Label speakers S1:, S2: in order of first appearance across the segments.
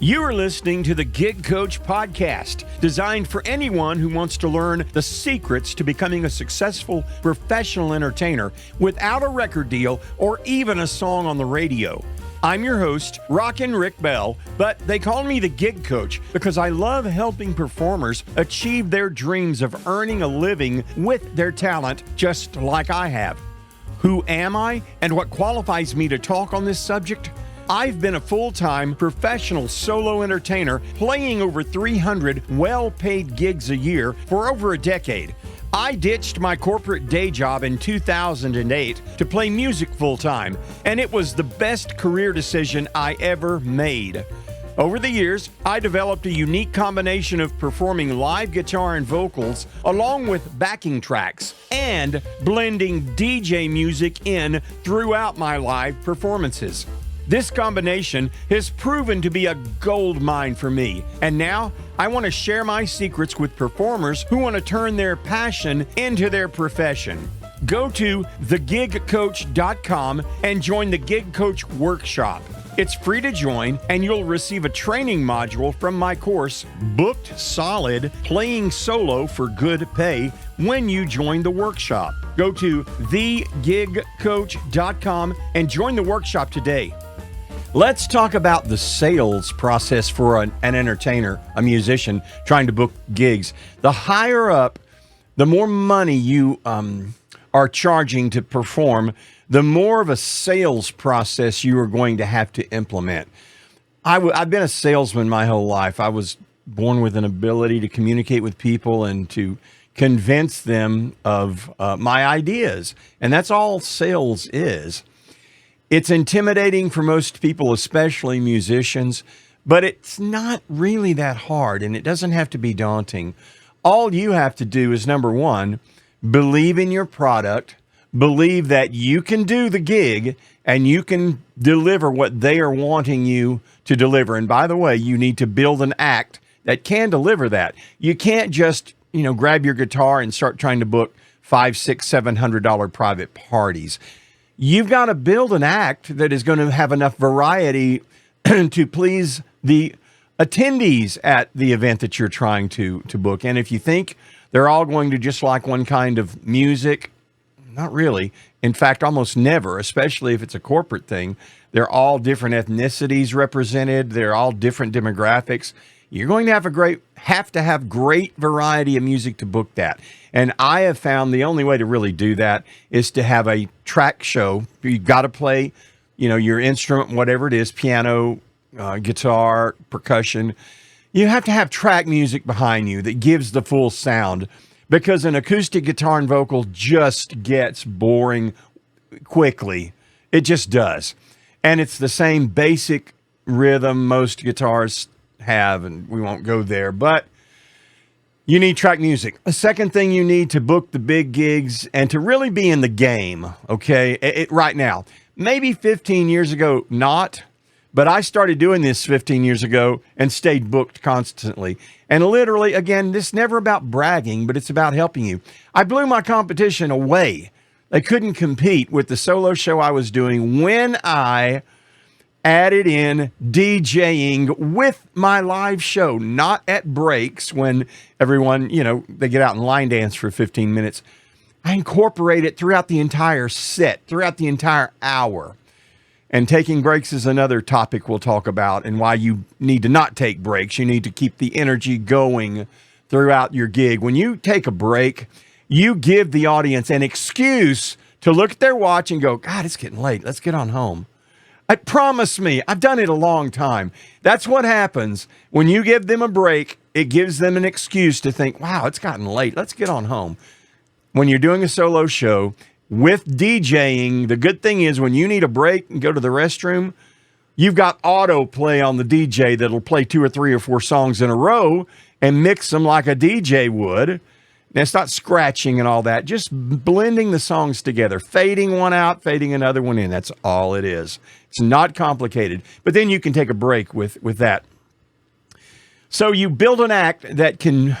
S1: You are listening to the Gig Coach Podcast, designed for anyone who wants to learn the secrets to becoming a successful professional entertainer without a record deal or even a song on the radio. I'm your host, Rockin' Rick Bell, but they call me the Gig Coach because I love helping performers achieve their dreams of earning a living with their talent, just like I have. Who am I and what qualifies me to talk on this subject? I've been a full-time professional solo entertainer playing over 300 well-paid gigs a year for over a decade. I ditched my corporate day job in 2008 to play music full-time, and it was the best career decision I ever made. Over the years, I developed a unique combination of performing live guitar and vocals along with backing tracks and blending DJ music in throughout my live performances. This combination has proven to be a gold mine for me, and now I want to share my secrets with performers who want to turn their passion into their profession. Go to thegigcoach.com and join the Gig Coach Workshop. It's free to join, and you'll receive a training module from my course, Booked Solid, Playing Solo for Good Pay, when you join the workshop. Go to thegigcoach.com and join the workshop today. Let's talk about the sales process for an entertainer, a musician trying to book gigs. The higher up, the more money you are charging to perform, the more of a sales process you are going to have to implement. I've been a salesman my whole life. I was born with an ability to communicate with people and to convince them of my ideas. And that's all sales is. It's intimidating for most people, especially musicians, but it's not really that hard, and it doesn't have to be daunting. All you have to do is, number one, believe in your product, believe that you can do the gig, and you can deliver what they are wanting you to deliver. And by the way, you need to build an act that can deliver that. You can't just, grab your guitar and start trying to book $500, $600, $700 private parties. You've got to build an act that is going to have enough variety to please the attendees at the event that you're trying to book. And if you think they're all going to just like one kind of music, not really. In fact, almost never, especially if it's a corporate thing. They're all different ethnicities represented. They're all different demographics. You're going to have to have great variety of music to book that. And I have found the only way to really do that is to have a track show. You've got to play, your instrument, whatever it is, piano, guitar, percussion. You have to have track music behind you that gives the full sound, because an acoustic guitar and vocal just gets boring quickly. It just does. And it's the same basic rhythm most guitars have, and we won't go there, but you need track music. A second thing you need to book the big gigs and to really be in the game, okay, right now. Maybe 15 years ago, not, but I started doing this 15 years ago and stayed booked constantly. And literally, again, this is never about bragging, but it's about helping you. I blew my competition away. They couldn't compete with the solo show I was doing when I added in DJing with my live show, not at breaks when everyone, they get out and line dance for 15 minutes. I incorporate it throughout the entire set, throughout the entire hour. And taking breaks is another topic we'll talk about, and why you need to not take breaks. You need to keep the energy going throughout your gig. When you take a break, you give the audience an excuse to look at their watch and go, God, it's getting late. Let's get on home. Promise me, I've done it a long time. That's what happens when you give them a break. It gives them an excuse to think, wow, it's gotten late. Let's get on home. When you're doing a solo show with DJing, the good thing is when you need a break and go to the restroom, you've got auto play on the DJ that'll play 2 or 3 or 4 songs in a row and mix them like a DJ would. Now, it's not scratching and all that, just blending the songs together, fading one out, fading another one in. That's all it is. It's not complicated. But then you can take a break with that. So you build an act that can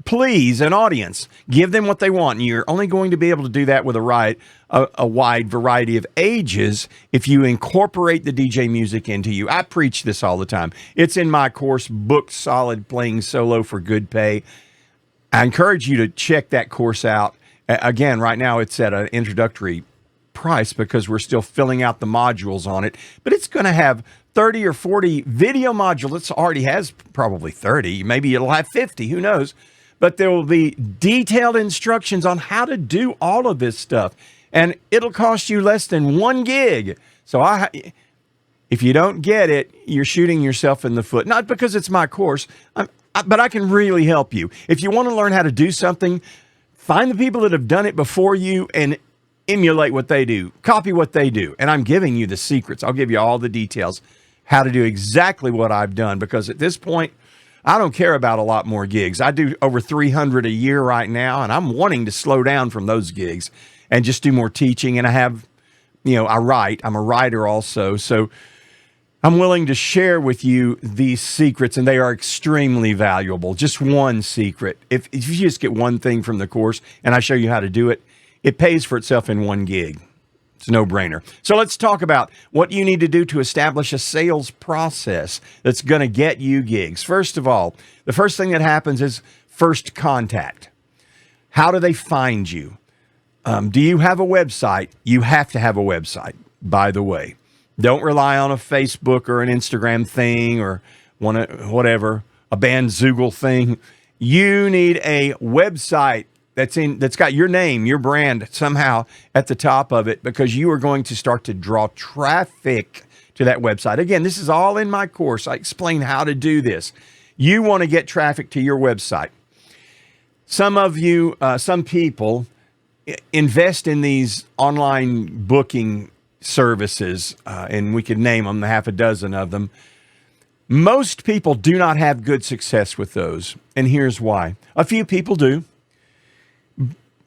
S1: please an audience. Give them what they want. And you're only going to be able to do that with a wide variety of ages if you incorporate the DJ music into you. I preach this all the time. It's in my course, Book Solid, Playing Solo for Good Pay. I encourage you to check that course out. Again, right now it's at an introductory price because we're still filling out the modules on it, but it's going to have 30 or 40 video modules. It already has probably 30. Maybe it'll have 50. Who knows? But there will be detailed instructions on how to do all of this stuff. And it'll cost you less than $1 gig. So if you don't get it, you're shooting yourself in the foot. Not because it's my course, but I can really help you. If you want to learn how to do something, find the people that have done it before you and emulate what they do. Copy what they do. And I'm giving you the secrets. I'll give you all the details, how to do exactly what I've done. Because at this point, I don't care about a lot more gigs. I do over 300 a year right now, and I'm wanting to slow down from those gigs and just do more teaching. And I have, I write. I'm a writer also. So I'm willing to share with you these secrets, and they are extremely valuable. Just one secret. If you just get one thing from the course and I show you how to do it, it pays for itself in 1 gig. It's a no-brainer. So let's talk about what you need to do to establish a sales process that's going to get you gigs. First of all, the first thing that happens is first contact. How do they find you? Do you have a website? You have to have a website, by the way. Don't rely on a Facebook or an Instagram thing or whatever, a Bandzoogle thing. You need a website that's got your name, your brand somehow at the top of it, because you are going to start to draw traffic to that website. Again, this is all in my course. I explain how to do this. You want to get traffic to your website. Some people invest in these online booking services, and we could name them, half a dozen of them. Most people do not have good success with those, and here's why. A few people do,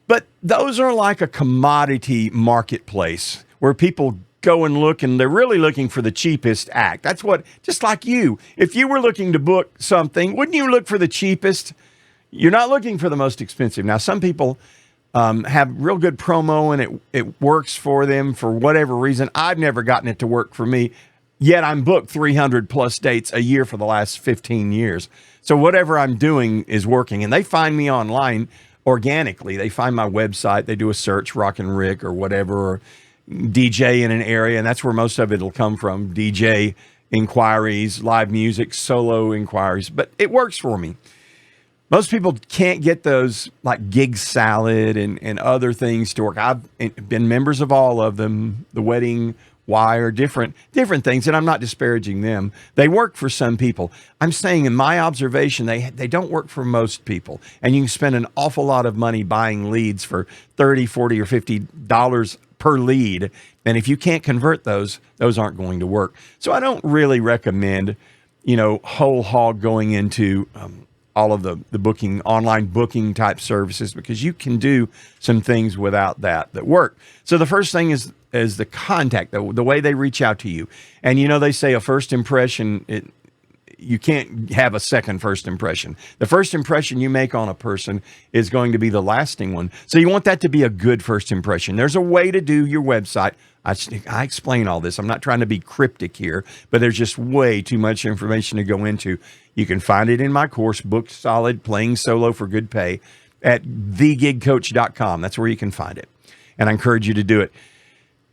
S1: but those are like a commodity marketplace where people go and look, and they're really looking for the cheapest act. That's what, just like you, if you were looking to book something, wouldn't you look for the cheapest? You're not looking for the most expensive. Now, some people have real good promo and it works for them for whatever reason. I've never gotten it to work for me, yet I'm booked 300 plus dates a year for the last 15 years. So whatever I'm doing is working, and they find me online organically. They find my website, they do a search, Rockin' Rick or whatever, or DJ in an area, and that's where most of it will come from. DJ inquiries, live music, solo inquiries, but it works for me. Most people can't get those like Gig Salad and other things to work. I've been members of all of them, the Wedding Wire, different things, and I'm not disparaging them. They work for some people. I'm saying in my observation, they don't work for most people. And you can spend an awful lot of money buying leads for $30, $40, or $50 per lead. And if you can't convert those aren't going to work. So I don't really recommend, whole hog going into all of the booking, online booking type services, because you can do some things without that work. So the first thing is the contact, the way they reach out to you. And they say a first impression, you can't have a second first impression. The first impression you make on a person is going to be the lasting one. So you want that to be a good first impression. There's a way to do your website. I explain all this. I'm not trying to be cryptic here, but there's just way too much information to go into. You can find it in my course, Book Solid, Playing Solo for Good Pay, at thegigcoach.com. That's where you can find it. And I encourage you to do it.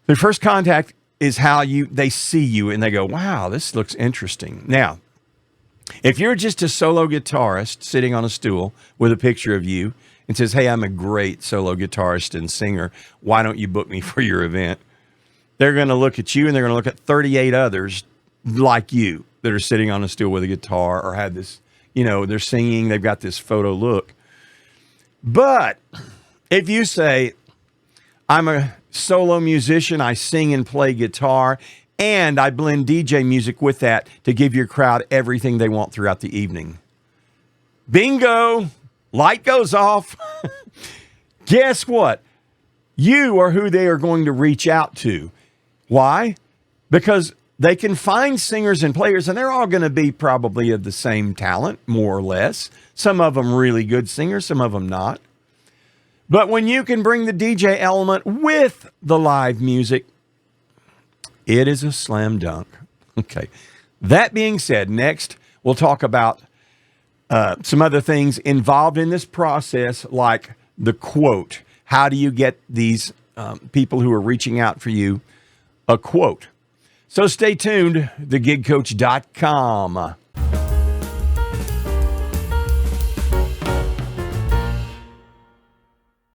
S1: The first contact is how they see you and they go, wow, this looks interesting. Now, if you're just a solo guitarist sitting on a stool with a picture of you and says, hey, I'm a great solo guitarist and singer, why don't you book me for your event? They're going to look at you and they're going to look at 38 others like you that are sitting on a stool with a guitar or have this, they're singing, they've got this photo look. But if you say, I'm a solo musician, I sing and play guitar, and I blend DJ music with that to give your crowd everything they want throughout the evening. Bingo! Light goes off. Guess what? You are who they are going to reach out to. Why? Because They can find singers and players, and they're all going to be probably of the same talent, more or less. Some of them really good singers, some of them not. But when you can bring the DJ element with the live music, it is a slam dunk. Okay. That being said, next we'll talk about some other things involved in this process, like the quote. How do you get these people who are reaching out for you a quote? So stay tuned, thegigcoach.com.